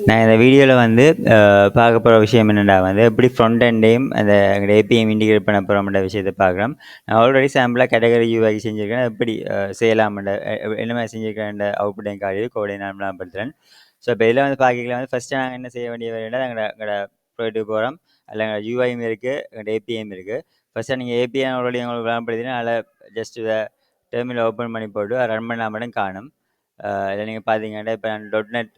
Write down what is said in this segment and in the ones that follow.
நான் இந்த வீடியோவில் வந்து பார்க்க போகிற விஷயம் என்னென்னா வந்து எப்படி ஃப்ரண்ட் எண்டையும் அந்த எங்களோட ஏபிஎம் இன்டிகிரேட் பண்ண போகிறோம்ன்ற விஷயத்தை பார்க்குறோம். நான் ஆல்ரெடி சாம்பிளாக கேட்டகரி யூஐ செஞ்சுருக்கேன். எப்படி செய்யலாம்ன்ற என்ன மாதிரி செஞ்சுருக்கேன் அவுட்புட்டையும் காடி கோடை நான் விளம்பரப்படுத்துகிறேன். ஸோ இப்போ இதில் வந்து பார்க்கலாம் வந்து ஃபஸ்ட்டு நாங்கள் என்ன செய்ய வேண்டிய வேலைன்னா எங்களோட ப்ராடக்ட்டுக்கு போகிறோம். அதில் எங்களோட யூஐயும் இருக்குது, எங்களோட ஏபிஎம் இருக்குது. ஃபஸ்ட்டு நீங்கள் ஏபிஎம் ஆல்ரெடி உங்களுக்கு விளம்பரப்படுத்தினா அதில் ஜஸ்ட் இதை டெர்மினல் ஓப்பன் பண்ணி போட்டு ரன் பண்ணால் மட்டும் காணும். இதில் நீங்கள் பார்த்தீங்கன்னா இப்போ நான் .NET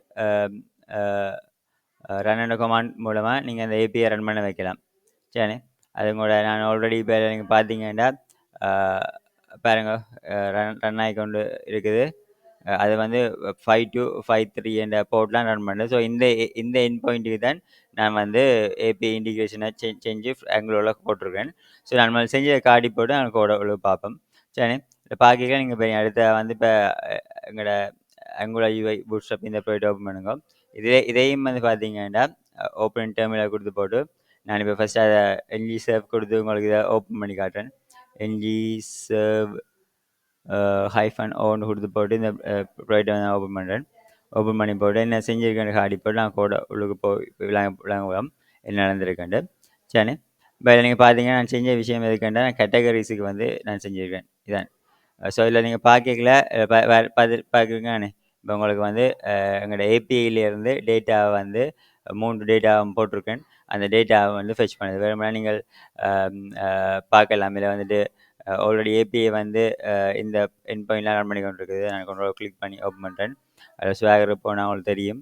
ரன் அண்ட் கமாண்ட் மூலமாக நீங்கள் அந்த ஏபிஐ ரன் பண்ண வைக்கலாம். சரி, அது கூட நான் ஆல்ரெடி இப்போ நீங்கள் பார்த்தீங்கன்னா பாருங்க ரன் ஆகி கொண்டு இருக்குது. அது வந்து 5 to 5.3 என்ற போர்ட்லாம் ரன் பண்ணுது. ஸோ இந்த என் பாயிண்ட்டுக்கு தான் நான் வந்து ஏபிஐ இன்டிகிரேஷனை செஞ்சு ஆங்குலரில் போட்டிருக்கேன். ஸோ நான் செஞ்ச காடி போட்டு நான் கோட பார்ப்போம். சரி, இதை பார்க்க நீங்கள் இப்போ அடுத்த வந்து இப்போ எங்களோட ஆங்குலர் யூஐ பூட்ஸ்ட்ராப் இந்த ப்ராஜெக்ட் ஓப்பன் பண்ணுங்க. இதையும் வந்து பார்த்தீங்கன்னா ஓப்பன் டெர்மினல் கொடுத்து போட்டு நான் இப்போ ஃபஸ்ட்டு அதை என்ஜி சர்வ் கொடுத்து உங்களுக்கு இதை ஓப்பன் பண்ணி காட்டுறேன். என்ஜி சர்வ் -ஓன்னு கொடுத்து போட்டு இந்த ப்ராஜெக்டை வந்து ஓப்பன் பண்ணுறேன். ஓப்பன் பண்ணி போட்டு என்ன செஞ்சுருக்கேன் காடி போட்டு நான் கூட உள்ளுக்கு போய் விளங்குவோம் என்ன நடந்திருக்கேன்ட்டு. சரி, இப்போ நீங்கள் பார்த்தீங்கன்னா நான் செஞ்ச விஷயம் எதுக்கேண்டா நான் கேட்டகரிஸுக்கு வந்து நான் செஞ்சுருக்கேன். இதான் ஸோ இதில் நீங்கள் பார்க்கல பார்க்குறீங்கன்னு இப்போ உங்களுக்கு வந்து எங்களோட ஏபிஐலேருந்து டேட்டாவை வந்து 3 டேட்டாவை போட்டிருக்கேன். அந்த டேட்டாவை வந்து ஃபெச் பண்ணுது. வேறுமெனா நீங்கள் பார்க்கலாம். இதில் வந்துட்டு ஆல்ரெடி ஏபிஐ வந்து இந்த என் பாயிண்ட்லாம் ரன் பண்ணி கொண்டு இருக்குது. நான் கொண்டு கிளிக் பண்ணி ஓப்பன் பண்ணுறேன். அதில் ஸ்வாகர் போனால் உங்களுக்கு தெரியும்.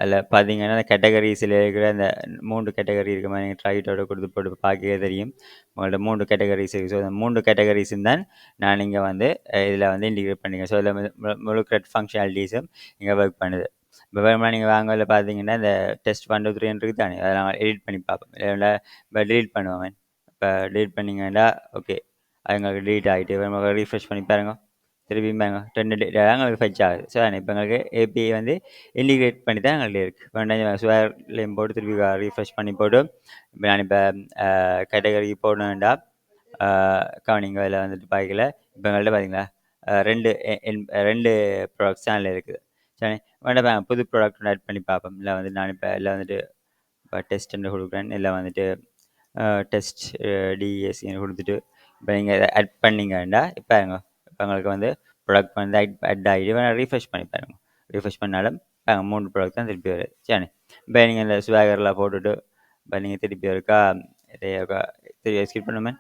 அதில் பார்த்தீங்கன்னா அந்த கேட்டகரிஸில் இருக்கிற அந்த 3 கேட்டகரி இருக்க மாதிரி நீங்கள் ட்ரைட்டோட கொடுத்து போட்டு பார்க்கவே தெரியும். உங்கள்ட்ட 3 கேட்டகரிஸ் இருக்குது. ஸோ அந்த 3 கேட்டகரிஸும் தான் நான் இங்கே வந்து இதில் வந்து இன்டிகிரேட் பண்ணிங்க. ஸோ இதில் முழு ஃபங்க்ஷனாலிட்டிஸும் இங்கே ஒர்க் பண்ணுது. இப்போ வேணுமா நீங்கள் வாங்கல பார்த்தீங்கன்னா இந்த டெஸ்ட் 1 2 3 இருக்குது தானே, அதை நாங்கள் எடிட் பண்ணி பார்ப்போம். இல்லை இப்போ டெலிட் பண்ணுவேன். இப்போ டெலிட் பண்ணிங்கன்னா ஓகே, அது எங்களுக்கு டெலிட் ஆகிட்டு வேணுமா ரீஃப்ரெஷ் பண்ணி பாருங்க. திருப்பியும் பாருங்க 2 டேட்டா எங்களுக்கு ஃபெச் ஆகுது. ஸோ இப்போ எங்களுக்கு ஏபிஐ வந்து இன்டிகிரேட் பண்ணி தான் எங்கள்கிட்ட இருக்குது. வேண்டாம் ஸ்வேர்லேயும் போட்டு திருப்பி ரீஃப்ரெஷ் பண்ணி போட்டு இப்போ நான் இப்போ கேட்டகரி போடணுண்டா கவனிங்க. அதில் வந்துட்டு பார்க்கல இப்போ எங்கள்கிட்ட பார்த்தீங்களா 2 ப்ராடக்ட்ஸ் தான் அதில் இருக்குது. சரி, வேண்டாம் புது ப்ராடக்ட் ஒன்று ஆட் பண்ணி பார்ப்போம். இல்லை வந்து நான் இப்போ இல்லை வந்துட்டு இப்போ டெஸ்ட்டுன்னு கொடுக்குறேன். இல்லை வந்துட்டு டெஸ்ட் டிஎஸ்சின்னு கொடுத்துட்டு இப்போ நீங்கள் இதை ஆட் பண்ணிங்கன்னா இப்போ இப்போ எங்களுக்கு வந்து ப்ராடக்ட் வந்து ஆட் ஆகிட்டு வேணால் ரீஃப்ரெஷ் பண்ணி பாருங்க. ரீஃப்ரெஷ் பண்ணாலும் 3 ப்ராடக்ட் தான் திருப்பி வருது. சரி, இப்போ நீங்கள் இந்த ஸ்வாகரில் போட்டுட்டு இப்போ நீங்கள் திருப்பி இருக்கா திருப்பி எக்ஸ்கியூட் பண்ணுமே.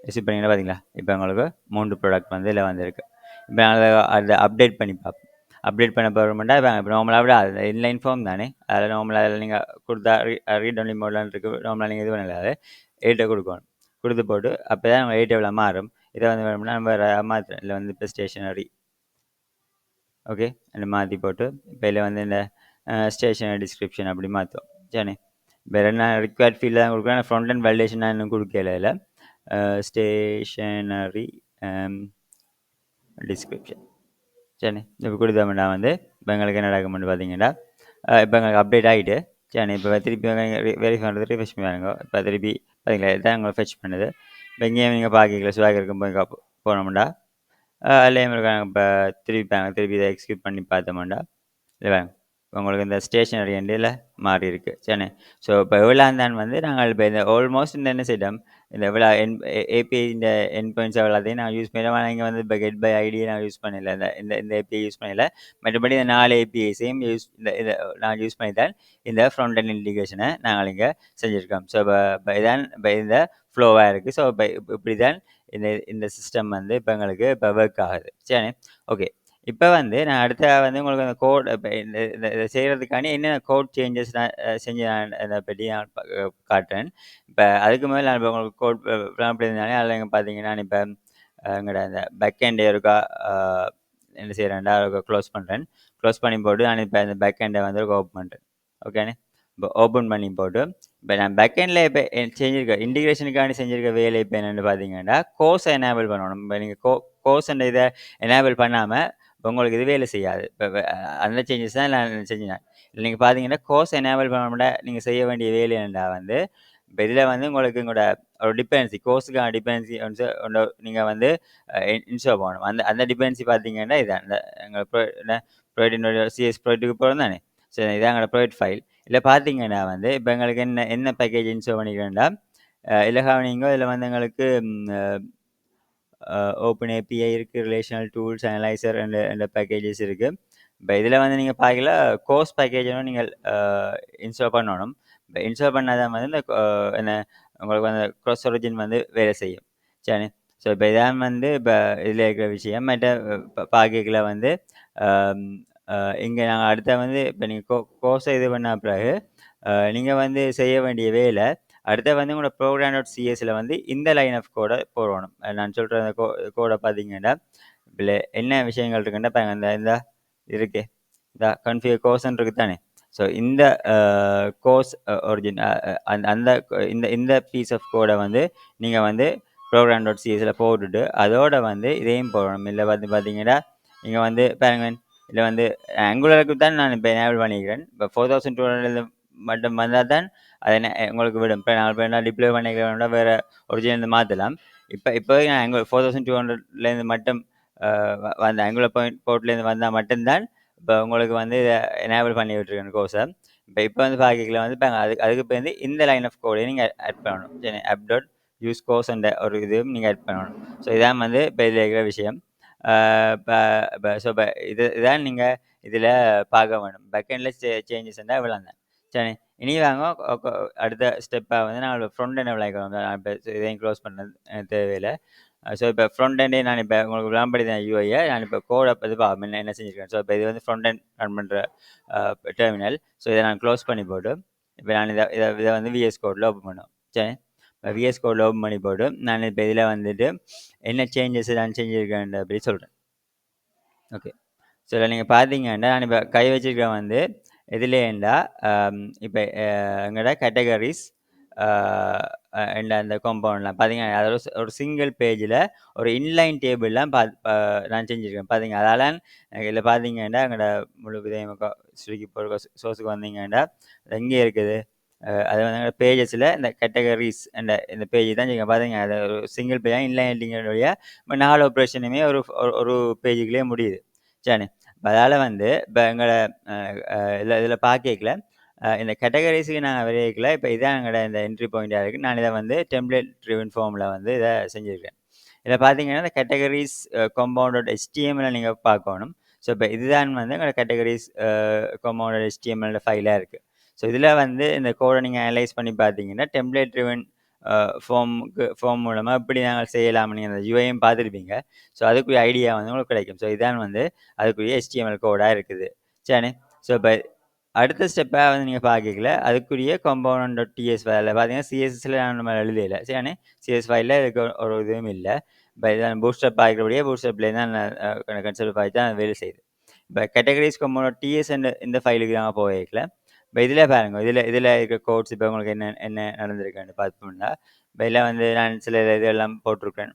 எக்ஸ்கியூட் பண்ணிங்கன்னா பார்த்தீங்களா இப்போ உங்களுக்கு 3 ப்ராடக்ட் வந்து இதில் வந்துருக்கு. இப்போ நாங்கள் அதை அப்டேட் பண்ணி பார்ப்போம். அப்டேட் பண்ண போகிறோம்னா இப்போ நார்மலாக விட அது இன்லைன் ஃபார்ம் தானே, அதில் நார்மலாக அதில் நீங்கள் கொடுத்தா ரீட் ஒன்லி மோட்லாம் இருக்குது. நார்மலாக நீங்கள் இது பண்ணல எயிட்டை கொடுக்கணும். கொடுத்து போட்டு அப்போ தான் நம்ம 8 எவ்வளோ மாறும். இதை வந்து வேணும்னா நம்ம மாற்றுறோம். இல்லை வந்து இப்போ ஸ்டேஷனரி ஓகே அந்த மாற்றி போட்டு இப்போ இதில் வந்து இந்த ஸ்டேஷனரி டிஸ்கிரிப்ஷன் அப்படி மாற்றுவோம். சரி, வேறு என்ன ரிக்வயர்ட் ஃபீல்டு தான் கொடுக்குறேன். ஃப்ரண்ட் அண்ட் வேலிடேஷன் நான் இன்னும் கொடுக்கல. இல்லை ஸ்டேஷனரி டிஸ்கிரிப்ஷன். சரி, இப்போ கொடுத்தோம்னா வந்து இப்போ எங்களுக்கு என்ன நடக்கும்னு பார்த்தீங்கன்னா இப்போ எங்களுக்கு அப்டேட் ஆகிட்டு சரி, இப்போ திருப்பி வெரிஃபை பண்ணுறது ரீஃப்ரெஷ் பண்ணுவாங்க. இப்போ திருப்பி பார்த்தீங்களா இதுதான் எங்களை ஃபெச் பண்ணுது. இப்போ இங்கேயும் நீங்கள் பார்க்கல ஸ்வாக் இருக்கும் போய் போனோம்டா அதில் இருக்காங்க. இப்போ திருப்பி இதை எக்ஸிக்யூட் பண்ணி பார்த்தோம்டா இல்லை உங்களுக்கு இந்த ஸ்டேஷனரி எண்டில் மாறி இருக்குது. சரி, ஸோ இப்போ எவ்வளோ தான் வந்து நாங்கள் இப்போ இந்த ஆல்மோஸ்ட் இந்த என்ன செய்தோம், இந்த எவ்வளோ ஏபிஐ இந்த என் பாயிண்ட்ஸ் எல்லாத்தையும் நான் யூஸ் பண்ணல. ஆனால் இங்கே வந்து இப்போ கெட் பை ஐடியை நான் யூஸ் பண்ணல. இந்த ஏபிஐ யூஸ் பண்ணல. மற்றபடி இந்த 4 ஏபிஐஸையும் இந்த நான் யூஸ் பண்ணி தான் இந்த ஃப்ரண்ட் அண்ட் இன்டிகேஷனை நாங்கள் இங்கே செஞ்சுருக்கோம். ஸோ இப்போ இதான் இப்போ இந்த ஃப்ளோவாக இருக்குது. ஸோ இப்போ இப்படி தான் இந்த சிஸ்டம் வந்து இப்போ எங்களுக்கு இப்போ ஒர்க் ஆகுது. சரி, ஓகே. இப்போ வந்து நான் அடுத்த வந்து உங்களுக்கு அந்த கோட் இப்போ இதை செய்கிறதுக்காண்டி என்னென்ன கோட் சேஞ்சஸ் நான் செஞ்சு நான் இதை பற்றி நான் காட்டுறேன். இப்போ அதுக்கு மேலே நான் இப்போ உங்களுக்கு கோட் பிளான் பண்ணியிருந்தாலே அதில் எங்கே பார்த்தீங்கன்னா நான் இப்போ எங்களோட அந்த பேக் எண்டே இருக்கா என்ன செய்கிறேன்டா க்ளோஸ் பண்ணுறேன். க்ளோஸ் பண்ணி போட்டு நான் இப்போ இந்த பேக் எண்டை வந்து ஓப்பன் பண்ணுறேன். ஓகேண்ணே, இப்போ ஓப்பன் பண்ணி போட்டு இப்போ நான் பேக் எண்டில் இப்போ செஞ்சுருக்க இன்டிகிரேஷனுக்காண்டி செஞ்சுருக்க வேலை இப்போ என்னென்னு பார்த்தீங்கன்னா கோர்ஸை எனேபிள் பண்ணணும். இப்போ நீங்கள் கோர்ஸ் இதை எனேபிள் பண்ணாமல் உங்களுக்கு இது வேலை செய்யாது. இப்போ அந்த சேஞ்சஸ் தான் நான் செஞ்சேன். நீங்கள் பார்த்தீங்கன்னா கோர்ஸ் எனேபிள் பண்ண நீங்கள் செய்ய வேண்டிய வேலை என்னடா வந்து இப்போ இதில் வந்து உங்களுக்கு உங்களோட ஒரு டிபெண்டன்சி கோர்ஸுக்கான டிபெண்டன்சி நீங்கள் வந்து இன்ஸ்டால் பண்ணணும். அந்த டிபெண்டன்சி பார்த்தீங்கன்னா இதான் இந்த எங்கள் ப்ராஜெக்டினுடைய சிஎஸ் ப்ராஜெக்ட்டுக்கு போகிறோம் தானே. சரி இதான் எங்களோட ப்ராஜெக்ட் ஃபைல். இதில் பார்த்தீங்கன்னா வந்து இப்போ எங்களுக்கு என்ன பேக்கேஜ் இன்ஸ்டால் பண்ணிக்கிறேன்டா இதில் கவனிங்க. இதில் வந்து எங்களுக்கு ஓப்பன் ஏபிஐ இருக்குது, ரிலேஷனல் டூல்ஸ், அனலைசர் என்ற பேக்கேஜஸ் இருக்குது. இப்போ இதில் வந்து நீங்கள் பார்க்கல கோர்ஸ் பேக்கேஜும் நீங்கள் இன்ஸ்டால் பண்ணணும். இப்போ இன்ஸ்டால் பண்ணாதான் வந்து இந்த என்ன உங்களுக்கு வந்து க்ராஸ் ஒரிஜின் வந்து வேலை செய்யும். சரி. ஸோ இப்போ இதான் வந்து இப்போ இதில் இருக்கிற விஷயம். மற்ற பார்க்கல வந்து இங்கே நாங்கள் அடுத்த வந்து இப்போ நீங்கள் கோர்ஸை இது பண்ண பிறகு நீங்கள் வந்து செய்ய வேண்டிய வேலை அடுத்து வந்து உங்களோட ப்ரோக்ராம் டாட் சிஎஸ்ல வந்து இந்த லைன் ஆஃப் கோடை போடணும். நான் சொல்கிற அந்த கோடை பார்த்தீங்கன்னா இதில் என்ன விஷயங்கள் இருக்குன்னா இப்போ இந்த இந்த இருக்கு இந்த கன்ஃபிகர் கோர்ஸ்ன்னு இருக்கு தானே. ஸோ இந்த கோர்ஸ் ஒரிஜின் அந்த அந்த இந்த இந்த பீஸ் ஆஃப் கோடை வந்து நீங்கள் வந்து ப்ரோக்ராம் டாட் சிஎஸ்ல போட்டுட்டு அதோட வந்து இதையும் போடணும். இல்லை வந்து பார்த்தீங்கன்னா இங்கே வந்து பாருங்க இதில் வந்து ஆங்குலருக்கு தான் நான் இப்போ எனேபிள் பண்ணிக்கிறேன். இப்போ 4200 மட்டும் வந்தால் தான் அதை உங்களுக்கு விடும். இப்போ நான் இப்போ என்ன டிப்ளை பண்ணிக்கிறேன்னா வேறு ஒரிஜினல் மாற்றலாம். இப்போ நான் ஆங்குலர் 4200 மட்டும் அந்த ஆங்குலர் போர்ட்லேருந்து வந்தால் மட்டும்தான் இப்போ உங்களுக்கு வந்து இதை எனேபிள் பண்ணி விட்டுருக்கேன் கோர்ஸை. இப்போ வந்து பார்க்கல வந்து இப்போ அதுக்கு இப்போ வந்து இந்த லைன் ஆஃப் கோடையும் நீங்கள் ஆட் பண்ணணும். சரி ஆப் டாட் யூஸ் கோர்ஸ் என்ற ஒரு இதுவும் நீங்கள் ஆட் பண்ணணும். ஸோ இதான் வந்து இப்போ இதில் இருக்கிற விஷயம். ஸோ இப்போ இதுதான் நீங்கள் இதில் பார்க்க வேணும். பேக்கெண்டில் சேஞ்சஸ் இருந்தால் இவ்வளோ தான். சரி இனி வாங்க அடுத்த ஸ்டெப்பாக வந்து நான் ஃப்ரண்ட் எண்ட் விளையாடுறோம். நான் இப்போ இதையும் க்ளோஸ் பண்ண தேவையில்லை. ஸோ இப்போ ஃப்ரண்ட் எண்டே நான் இப்போ உங்களுக்கு விளாம்படி தான் யூஐயை நான் இப்போ கோடை இது என்ன செஞ்சுருக்கேன். ஸோ இப்போ இது வந்து ஃப்ரண்ட் எண்ட் ரன் பண்ணுற டெர்மினல். ஸோ இதை நான் க்ளோஸ் பண்ணி போட்டு இப்போ நான் இதை வந்து விஎஸ் கோடில் ஓப்பன் பண்ணுவோம். சரி இப்போ விஎஸ் கோடில் ஓப்பன் பண்ணி போட்டு நான் இப்போ இதில் வந்துட்டு என்ன சேஞ்சஸ் நான் செஞ்சுருக்கேன் அப்படி சொல்கிறேன். ஓகே ஸோ இதில் நீங்கள் பார்த்தீங்கன்னா நான் இப்போ கை வச்சுருக்கேன் வந்து எதுலேண்டா இப்போ எங்களோட கேட்டகரிஸ் அந்த காம்பவுண்ட்லாம் பார்த்தீங்கன்னா அதோட ஒரு சிங்கிள் பேஜில் ஒரு இன்லைன் டேபிள்லாம் நான் செஞ்சுருக்கேன். பார்த்தீங்க அதால் இதில் பார்த்தீங்கன்னா எங்களோட முழு விதையம் ஸ்விக்கி போகிற சோர்ஸுக்கு வந்தீங்கன்னா எங்கே இருக்குது அது வந்து பேஜஸில் இந்த கேட்டகரிஸ் இந்த பேஜ் தான் நீங்கள் பார்த்தீங்க அது ஒரு சிங்கிள் பேஜாக இன்லைன்டிங்களுடைய இப்போ 4 ஆப்ரேஷனுமே ஒரு பேஜுக்குள்ளே முடியுது. சரி அதால் வந்து இப்போ எங்களை இதில் பார்க்கல இந்த கேட்டகரிஸுக்கு நான் விளைவிக்கல. இப்போ இதான் எங்களோட இந்த என்ட்ரி பாயிண்டாக இருக்குது. நான் இதை வந்து டெம்ப்ளேட் ட்ரிவன் ஃபார்மில் வந்து இதை செஞ்சுருக்கேன். இதில் பார்த்தீங்கன்னா இந்த கேட்டகரிஸ் காம்பவுண்டோட HTML நீங்கள் பார்க்கணும். ஸோ இப்போ இதுதான் வந்து எங்களோட கேட்டகரிஸ் காம்பவுண்டோட HTML ஃபைலாக இருக்குது. ஸோ இதில் வந்து இந்த கோடை நீங்கள் அனலைஸ் பண்ணி பார்த்தீங்கன்னா டெம்ப்ளேட் ட்ரிவன் ஃபார்ம் மூலமாக எப்படி நாங்கள் செய்யலாம்னு நீங்கள் அந்த யூஐயும் பார்த்துருப்பீங்க. ஸோ அதுக்குரிய ஐடியா வந்து உங்களுக்கு கிடைக்கும். ஸோ இதான் வந்து அதுக்குரிய HTML கோடாக இருக்குது. சரி ஸோ இப்போ அடுத்த ஸ்டெப்பாக வந்து நீங்கள் பார்க்கல அதுக்குரிய காம்பவுண்ட் டாட் டிஎஸ் ஃபைலில் பார்த்தீங்கன்னா சிஎஸ்எஸ்ல நம்ம எழுதலை. சரி சிஎஸ் ஃபைலில் இதுக்கு ஒரு இதுவும் இல்லை. இப்போ இதான் பூஸ்டப் பார்க்கறபடியே பூஸ்டப்லேயே தான் கன்செப்ட் பார்த்து தான் வேலை செய்யுது. இப்போ கேட்டகரிஸ் காம்பவுண்ட் டிஎஸ் இந்த ஃபைலுக்கு நாங்கள் போகல. இப்போ இதில் பாருங்க இதில் இருக்க கோட்ஸ் இப்போ உங்களுக்கு என்ன நடந்திருக்குன்னு பார்த்தோம்னா இப்போ இதில் வந்து நான் சில இதெல்லாம் போட்டிருக்கேன்.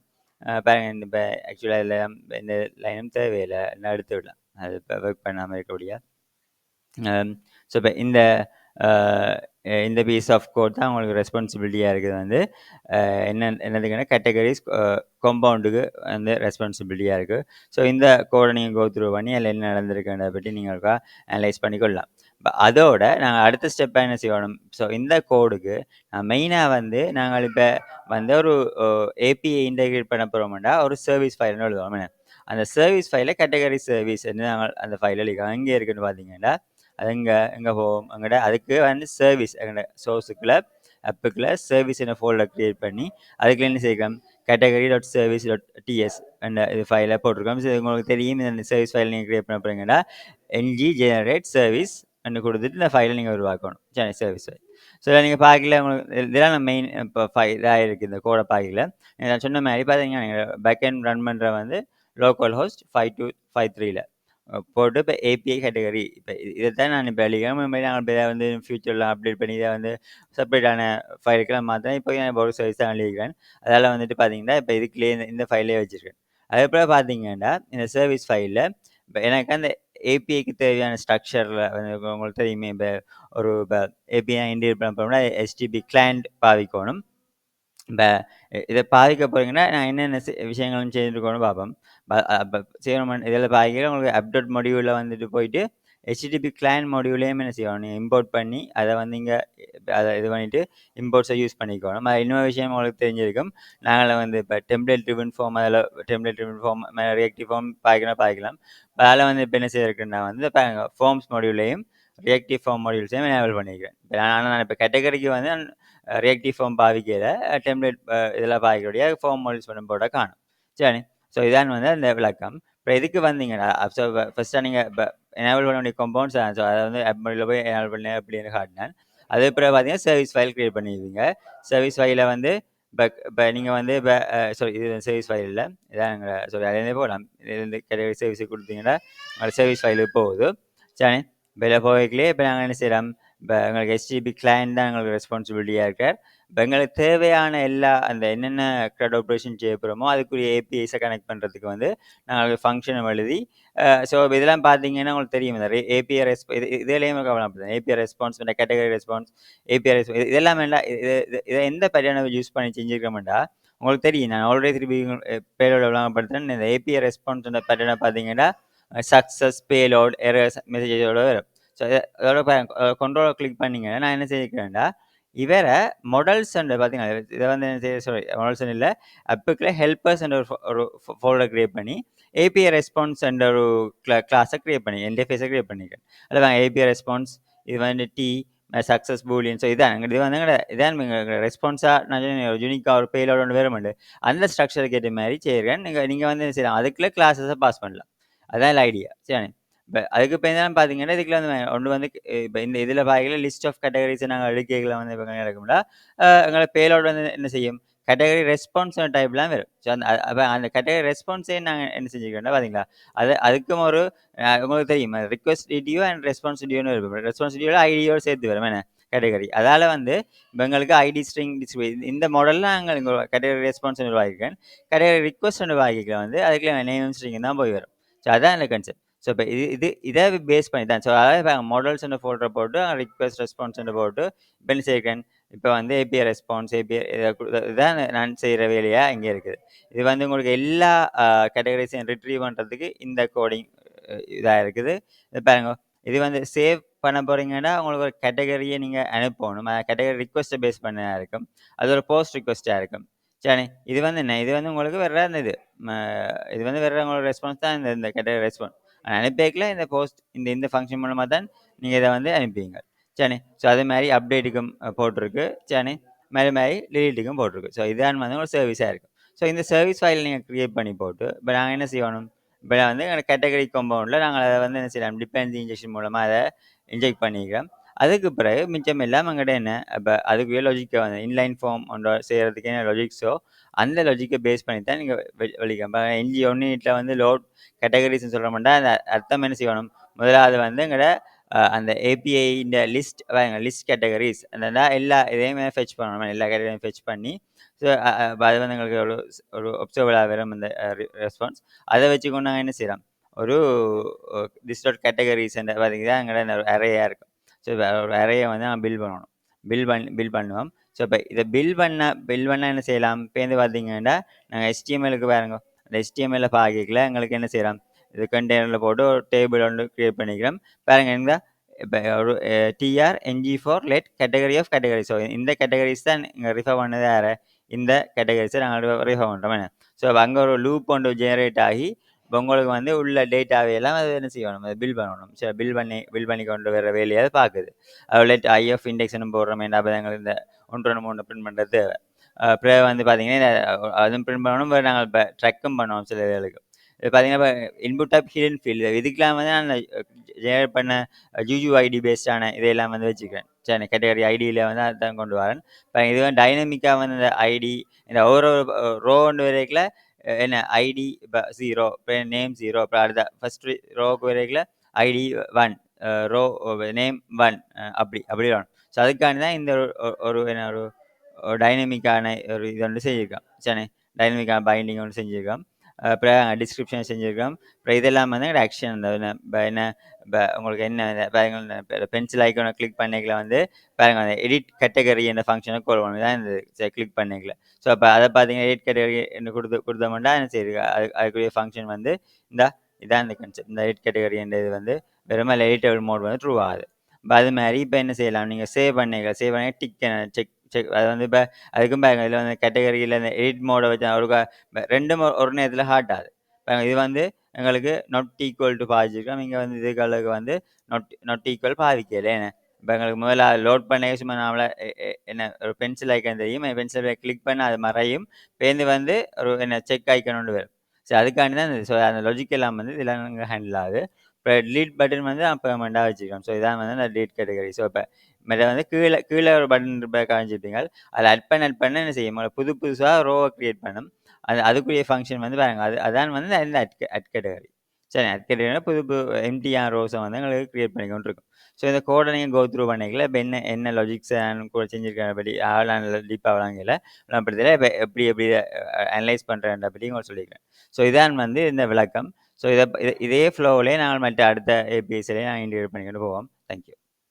பாருங்க இப்போ ஆக்சுவலாக இதில் இந்த லைனும் தேவையில்லை நான் எடுத்து விடலாம். அது இப்போ ஒர்க் பண்ணாமல் இருக்கக்கூடிய ஸோ இப்போ இந்த பீஸ் ஆஃப் கோட் தான் உங்களுக்கு ரெஸ்பான்சிபிலிட்டியாக இருக்குது வந்து என்னதுக்குன்னா கேட்டகரிஸ் காம்பவுண்டுக்கு வந்து ரெஸ்பான்சிபிலிட்டியாக இருக்குது. ஸோ இந்த கோடை நீங்கள் கோ த்ரூ பண்ணி அதில் என்ன நடந்திருக்குன்றதை பற்றி நீங்கள் அனலைஸ் பண்ணிக்கொள்ளலாம். இப்போ அதோட நாங்கள் அடுத்த ஸ்டெப்பாக என்ன செய்யணும். ஸோ இந்த கோடுக்கு மெயினாக வந்து நாங்கள் இப்போ வந்து ஒரு ஏபிஐ இன்டெகிரேட் பண்ண போகிறோம்னா ஒரு சர்வீஸ் ஃபைல்னு எழுதுவோம். அந்த சர்வீஸ் ஃபைலில் கேட்டகரி சர்வீஸ் நாங்கள் அந்த ஃபைலில் எழுதிக்கிறோம். எங்கே இருக்குன்னு பார்த்தீங்கன்னா அது எங்கே போவோம் அங்கட அதுக்கு வந்து சர்வீஸ் எங்கட சோர்ஸுக்குள்ள ஆப்புக்குள்ள சர்வீஸ் என்ன ஃபோல்டர் க்ரியேட் பண்ணி அதுக்குள்ள என்ன செய்யலாம் category dot service dot TS அந்த இது ஃபைலை போட்டிருக்கோம். ஸோ உங்களுக்கு தெரியும் இந்த சர்வீஸ் ஃபைல் நீங்கள் க்ரியேட் பண்ண போகிறீங்கன்னா என்ஜி ஜெனரேட் சர்வீஸ் கொடுத்துட்டு இந்த ஃபைலை நீங்கள் உருவாக்கணும். சரி சர்வீஸ் ஃபைல். ஸோ நீங்கள் பார்க்கல உங்களுக்கு இதெல்லாம் மெயின் இப்போ இதாக இருக்குது இந்த கோடை பார்க்கல. நான் சொன்ன மாதிரி பார்த்தீங்கன்னா நீங்கள் பேக் எண்ட் ரன் பண்ணுற வந்து லோக்கல் ஹோஸ்ட் 5253 போட்டு இப்போ ஏபிஐ கேட்டகரி இப்போ இதை தான் நான் இப்போ எழுதிக்கிறேன். மாதிரி நாங்கள் இப்போ வந்து ஃபியூச்சரில் அப்டேட் பண்ணி இதை வந்து செப்பரேட்டான ஃபைலுக்கெல்லாம் மாற்றேன். இப்போ நான் ஒரு சர்வீஸ் தான் எழுதிக்கிறேன். அதால் வந்துட்டு பார்த்தீங்கன்னா இப்போ இதுக்குள்ளேயே இந்த ஃபைலே வச்சுருக்கேன். அதுக்கப்புறம் பார்த்தீங்கன்னா இந்த சர்வீஸ் ஃபைலில் இப்போ எனக்கு அந்த ஏபிஐக்கு தேவையான ஸ்ட்ரக்சரில் வந்து உங்களுக்கு தெரியுமே இப்போ ஒரு இப்போ ஏபிஐ இன்டிகேட் பண்ண போனோம்னா HTTP கிளைண்ட் பாவிக்கணும். இப்ப இத பாதிக்க போறீங்கன்னா, நான் என்னென்ன விஷயங்களும் செய்திருக்கோன்னு பார்ப்போம். அப்ப செய்யணும் இதில பாதிக்கையில உங்களுக்கு அப்டேட் மாடியூல்ல வந்துட்டு போயிட்டு, HTTP கிளையன்ட் மாடியூலையும் என்ன செய்யணும், நீங்க இம்போர்ட் பண்ணி, அத வந்து இங்க அத இது பண்ணிட்டு இம்போர்ட்ஸ யூஸ் பண்ணிக்கணும். இன்னொரு விஷயம் உங்களுக்கு தெரிஞ்சிருக்கும். நாங்கள வந்து இப்ப டெம்ப்ளேட் ட்ரிவன் ஃபார்ம் அதில template driven form, reactive form பாய்க்கலாம். அதில வந்து இப்ப என்ன செய்திருக்குன்னா வந்து, பாருங்க ஃபார்ம்ஸ் மாடியூலையும், ரியாக்டிவ் ஃபார்ம் மாடியூல்ஸையும் எனேபிள் பண்ணியிருக்கிறேன். ஆனா நான் இப்ப கேட்டகரிக்கு வந்து ரியாக்டிவ் ஃபார்ம் பாவிக்கையில டெம்ப்ளேட் இதெல்லாம் பாவிக்கக்கூடிய ஃபார்ம் மாடியூல்ஸ் போட காணும். சரி. ஸோ இதான் வந்து அந்த விளக்கம். இப்ப இதுக்கு வந்தீங்கன்னா, ஸோ ஃபர்ஸ்ட்டா நீங்க இப்ப எனேபிள் பண்ண வேண்டிய காம்பவுண்ட்ஸ் ஸோ அத வந்து ஆப் மாடியூல்ல போய் எனேபிள் பண்ணேன் அப்படின்னு காட்டினேன். அதுக்கு பிறகு பார்த்தீங்கன்னா, சர்வீஸ் ஃபைல் கிரியேட் பண்ணிருவீங்க. சர்வீஸ் ஃபைல வந்து இப்ப இப்ப நீங்க வந்து இப்ப சாரி இது சர்வீஸ் ஃபைல் இல்ல. இதான் எங்க சாரி அதுலேருந்தே போகலாம். இதுலேருந்து கேட்டகரி சர்வீஸ் குடுத்தீங்கன்னா, உங்களோட சர்வீஸ் ஃபைலுக்கு போகுது. சரி. இப்ப இதில போகக்குள்ளயே இப்ப நாங்க என்ன செய்றோம், இப்ப எங்களுக்கு HTTP கிளையன்ட் தான் எங்களுக்கு ரெஸ்பான்சிபிலிட்டியா இருக்கார். இப்ப எங்களுக்கு தேவையான எல்லா அந்த என்னென்ன CRUD ஆப்பரேஷன் செய்ய போறோமோ, அதுக்குரிய ஏபிஐஸ கனெக்ட் பண்றதுக்கு வந்து நாங்க ஃபங்ஷன எழுதி ஸோ இதெல்லாம் பார்த்தீங்கன்னா உங்களுக்கு தெரியும். இந்த ஏபிஐ இதுலயும் கவலைப்படுறேன். ஏபிஐ ரெஸ்பான்ஸ், இந்த கேட்டகரி ரெஸ்பான்ஸ், ஏபிஐ இது எல்லாமே இது இது இத எந்த பேட்டர்ன யூஸ் பண்ணி செஞ்சிருக்கோம்டா, உங்களுக்கு தெரியும். நான் ஆல்ரெடி திருப்பி பேலோட் விளங்கப்படுத்துறேன். இந்த ஏபிஐ ரெஸ்பான்ஸ் இந்த பேட்டர்ன பார்த்தீங்கன்னா, சக்சஸ், பேலோட், எரர்ஸ் மெசேஜஸோட வரும். ஸோ அதோட கண்ட்ரோல கிளிக் பண்ணீங்கன்னா, நான் என்ன செய்திருக்கிறேன்டா, இவர மாடல்ஸ் பார்த்தீங்களா, இத வந்து என்ன செய்ய சாரி மாடல்ஸ் இல்ல, ஆப்புக்குள்ள ஹெல்ப்பர்ஸ் என்ற ஒரு ஃபோல்டர் கிரியேட் பண்ணி, ஏபிஐ ரெஸ்பான்ஸ் என்ற ஒரு கிளாஸ கிரியேட் பண்ணி இன்டர்ஃபேஸ கிரியேட் பண்ணியிருக்கேன். அதில ஏபிஐ ரெஸ்பான்ஸ், இது வந்து சக்சஸ் பூலியன். ஸோ இதான் இது வந்து இதான் ரெஸ்பான்ஸா நான் யூனிக்கா ஒரு பேலோட் ஒண்ணு வேறுமுண்டு. அந்த ஸ்ட்ரக்சருக்கு ஏத்த மாரி செய்றேன். நீங்க நீங்க வந்து என்ன செய்யலாம், அதுக்குள்ள கிளாஸஸ பாஸ் பண்ணலாம். அதான் இதுல ஐடியா. சரி. இப்ப அதுக்கு இப்ப என்னன்னு பார்த்தீங்கன்னா, இதுக்குள்ள வந்து ஒண்ணு வந்து இப்ப இந்த இதுல பாக்கையில லிஸ்ட் ஆஃப் கேட்டகரிஸ நாங்க எடுக்கையில வந்து இப்ப என்ன நடக்கும்னா, எங்களோட பேலோட் வந்து என்ன செய்யும், கேட்டகரி ரெஸ்பான்ஸ் டைப்லாம் வரும். ஸோ அப்ப அந்த கேட்டகரி ரெஸ்பான்ஸே நாங்க என்ன செஞ்சுக்கிறோம்னா பார்த்தீங்களா, அதுக்கும் ஒரு உங்களுக்கு தெரியும் ரிக்வெஸ்ட் டிடியோ அண்ட் ரெஸ்பான்ஸ் டிடியோன்னு இருக்கும். ரெஸ்பான்ஸ் டிடியோட ஐடியோட சேர்த்து வரும் என்ன கேட்டகரி. அதால வந்து இப்ப எங்களுக்கு ஐடி ஸ்ட்ரிங் டிஸ்ப்ளே இந்த மாடல்ல நாங்க இங்க கேட்டகரி ரெஸ்பான்ஸ் உருவாக்கியிருக்கேன். கேட்டகரி ரிக்வெஸ்ட் உருவாக்கிக்க வந்து அதுக்குள்ள நேம் ஸ்ட்ரிங் தான் போய் வரும். ஸோ அதான் அந்த கான்செப்ட். ஸோ இப்ப இத பேஸ் பண்ணி தான். ஸோ அதாவது இப்ப மாடல்ஸ்ன்னு ஃபோல்டர் போட்டு ரிக்வெஸ்ட் ரெஸ்பான்ஸ்ன்னு போட்டு இப்ப என்ன செய்கிறேன், இப்ப வந்து ஏபிஐ ரெஸ்பான்ஸ், ஏபிஐ இதான் நான் செய்ற வேலையா இங்க இருக்குது. இது வந்து உங்களுக்கு எல்லா கேட்டகரிஸையும் ரிட்ரீவ் பண்றதுக்கு இந்த கோடிங் இதா இருக்குது. இது பாருங்க. இது வந்து சேவ் பண்ண போறீங்கன்னா, உங்களுக்கு ஒரு கேட்டகரிய நீங்க அனுப்பணும். கேட்டகரி ரிக்வெஸ்ட்ட பேஸ் பண்ண இருக்கும். அது ஒரு போஸ்ட் ரிக்வெஸ்ட்டா இருக்கும். சரி. இது வந்து என்ன? இது வந்து உங்களுக்கு வர்ற அந்த இது. ம இது வந்து வர்ற உங்களோட ரெஸ்பான்ஸ் தான் இந்த இந்த கேட்டகரி ரெஸ்பான்ஸ். அனுப்பிவைக்கல இந்த போஸ்ட் இந்த ஃபங்ஷன் மூலமா தான் நீங்க இத வந்து அனுப்புவீங்க. சரி. ஸோ அதே மாரி அப்டேட்டுக்கும் போட்டிருக்கு. சரி. மாரி டெலீட்டுக்கும் போட்டிருக்கு. ஸோ இதான் வந்து ஒரு சர்வீஸா இருக்கும். ஸோ இந்த சர்வீஸ் ஃபைல் நீங்க கிரியேட் பண்ணி போட்டு, இப்ப நாங்க என்ன செய்யணும்? இப்ப வந்து கேட்டகரி காம்பவுண்ட்ல நாங்க அத வந்து என்ன செய்யலாம், டிபெண்டன்சி இன்ஜெக்ஷன் மூலமா அத இன்ஜெக்ட் பண்ணிக்கிறோம். அதுக்கு பிறகு மிச்சம் எல்லாம் எங்கட்ட என்ன, அப்ப அதுக்குரிய லாஜிக்க வந்து இன்லைன் ஃபார்ம் ஒன்றை செய்றதுக்கு என்ன லாஜிக்ஸோ, அந்த லாஜிக்க பேஸ் பண்ணி தான் நீங்க வெளிக்க இப்ப NG1 வந்து லோட் கேட்டகரிஸ்ன்னு சொல்றோம்னா, அந்த அர்த்தம் என்ன செய்யணும்? முதலாவது வந்து எங்கட அந்த API இந்த லிஸ்ட் லிஸ்ட் கேட்டகரிஸ் அந்த எல்லா இதையுமே ஃபெட்ச் பண்ணணும். எல்லா கேட்டகரியும் ஃபெட்ச் பண்ணி, ஸோ அது வந்து எங்களுக்கு ஒரு ஒப்சர்வபிளா வரும் அந்த ரெஸ்பான்ஸ். அத வச்சுக்கொண்டு நாங்க என்ன செய்றோம், ஒரு லிஸ்ட் ஆஃப் கேட்டகரிஸ் பார்த்தீங்கன்னா, எங்கட ஒரு அரேயா இருக்கும். ஸோ ஒரு அரேய வந்து நாங்க பில்ட் பண்ணணும். பில்ட் பண்ணுவோம். ஸோ இப்ப இத பில்ட் பண்ணா என்ன செய்யலாம்? இப்ப பார்த்தீங்கன்னா, நாங்க HTMLக்கு பாருங்க. அந்த HTML பாக்கல எங்களுக்கு என்ன செய்றோம், இது கண்டெய்னர்ல போட்டு ஒரு டேபிள் ஒண்ணு கிரியேட் பண்ணிக்கிறோம். பாருங்க இந்த இப்ப ஒரு TR-ng4 let category of category. So இந்த கேட்டகரிஸ் தான் இங்க ரிஃபர் பண்ணது யார? இந்த கேட்டகரிஸ நாங்க ரிஃபர் பண்றோம் என்ன. ஸோ அங்க ஒரு லூப் ஒன்று ஜெனரேட் ஆகி, இப்ப உங்களுக்கு வந்து உள்ள டேட்டாவை எல்லாம் அது என்ன செய்யணும், அத பில்ட் பண்ணணும். சரி பில்ட் பண்ணி கொண்டு வர வேலைய அது பாக்குது. லெட் ஐ ஆஃப் இண்டெக்ஸ்ன்னு போடுறோமே, அப்ப எங்களுக்கு இந்த 1, 2, 3 பிரிண்ட் பண்றது தேவை. பிறகு வந்து பார்த்தீங்கன்னா, அதுவும் பிரிண்ட் பண்ணணும். நாங்க இப்ப ட்ராக்கும் பண்ணுவோம் சில இதுகளுக்கு. இது பார்த்தீங்கன்னா, இப்ப இன்புட் ஆப் ஹிடன் ஃபீல்ட் இதுக்கெல்லாம் வந்து நான் ஜெனரேட் பண்ண UUID பேஸ்டான இதெல்லாம் வந்து வச்சுக்கிறேன். சரி கேட்டகரி ஐடியில வந்து அதான் கொண்டு வரேன். இப்ப இது வந்து டைனமிக்கா வந்து இந்த ஐடி இந்த ஒரு ரோன்னு வரைக்குல என்ன ஐடி இப்ப 0 நேம் 0 அப்புறம் அடுத்த ஃபர்ஸ்ட் ரோவுக்கு வரைக்குல ஐடி 1 ரோ நேம் 1 அப்படி வரும். ஸோ அதுக்காண்டி தான் இந்த என்ன ஒரு டைனமிக்கான ஒரு இது ஒன்று செஞ்சிருக்கோம். சரி டைனமிக்கான பைண்டிங் ஒன்று செஞ்சிருக்கோம். அப்புறம் டிஸ்கிரிப்ஷன் செஞ்சுருக்கிறோம். அப்புறம் இதெல்லாம் வந்து எங்களோட ஆக்ஷன் அந்த என்ன உங்களுக்கு என்ன பாருங்க பென்சில் ஐக்கானை கிளிக் பண்ணிக்கல வந்து பாருங்க அந்த எடிட் கேட்டகரி என்ற ஃபங்க்ஷனை கால் பண்ணி தான் இந்த கிளிக் பண்ணிக்கல. ஸோ அப்போ அதை பார்த்தீங்கன்னா எடிட் கேட்டகரி என்ன கொடுத்தோம்னா என்ன சரி அதுக்குரிய ஃபங்க்ஷன் வந்து இந்த இதான் இந்த கன்செப்ட். இந்த எடிட் கேட்டகரி என்ற இது வந்து வெறுமனே எடிட்டபிள் மோட் வந்து ட்ரூ ஆகுது. இப்போ அது மாதிரி இப்போ என்ன செய்யலாம் நீங்கள் சேவ் பண்ணி டிக் செக் செக் அது வந்து இப்போ அதுக்கும் பாருங்க இதில் வந்து கேட்டகரியில் இந்த எடிட் மோடை வச்சு ஒரு ரெண்டும் ஒரு நேரத்தில் ஹார்ட் ஆகுது. பாருங்க இது வந்து எங்களுக்கு நாட் ஈக்குவல் டு பாதிச்சிருக்கோம். இங்கே வந்து இதுகளுக்கு வந்து நாட் ஈக்குவல் பாதிக்கல. இப்போ எங்களுக்கு முதல்ல லோட் பண்ண சும்மா நாமள என்ன ஒரு பென்சில் ஐக்கன் தெரியும். பென்சில் கிளிக் பண்ண அது மறையும். பேருந்து வந்து ஒரு என்ன செக் ஐக்கன் ஒன்று வரும். ஸோ அதுக்காண்டி தான் ஸோ அந்த லாஜிக் எல்லாம் வந்து இதில் ஹேண்டில் ஆகுது. இப்போ delete பட்டன் வந்து நான் பெர்மனெண்ட்டாக வச்சுருக்கோம். ஸோ இதான் வந்து அந்த delete கேட்டகரி. ஸோ இப்போ மேலே வந்து கீழே கீழே ஒரு பட்டன் காமிச்சிருப்பீங்க. அதில் ஆட் பண்ண என்ன செய்யும் புதுசாக ரோவை கிரியேட் பண்ணும். அதுக்குரிய ஃபங்க்ஷன் வந்து பாருங்க அதான் வந்து இந்த அட் கேட்டகரி. சரி அட் கேட்டகரினா புது எம்டிஆர் ரோஸை வந்து எங்களுக்கு கிரியேட் பண்ணி கொண்டு இருக்கும். ஸோ இந்த கோடை நீங்கள் கோ த்ரூ பண்ணிக்கல. இப்போ என்ன லாஜிக்ஸ் கூட செஞ்சுருக்கேன் படி ஆளான டீப்பாக வழங்கல. அப்படி தெரியல இப்போ எப்படி எப்படி அனலைஸ் பண்ணுறேன் பற்றி உங்களுக்கு சொல்லிக்கிறேன். ஸோ இதான் வந்து இந்த விளக்கம். ஸோ இதே ஃப்ளோவிலே நாங்கள் மற்ற அடுத்த ஏபிஎஸ்லேயே நாங்கள் இன்டிகிரேட் பண்ணிக்கிட்டு போவோம். தேங்க்யூ.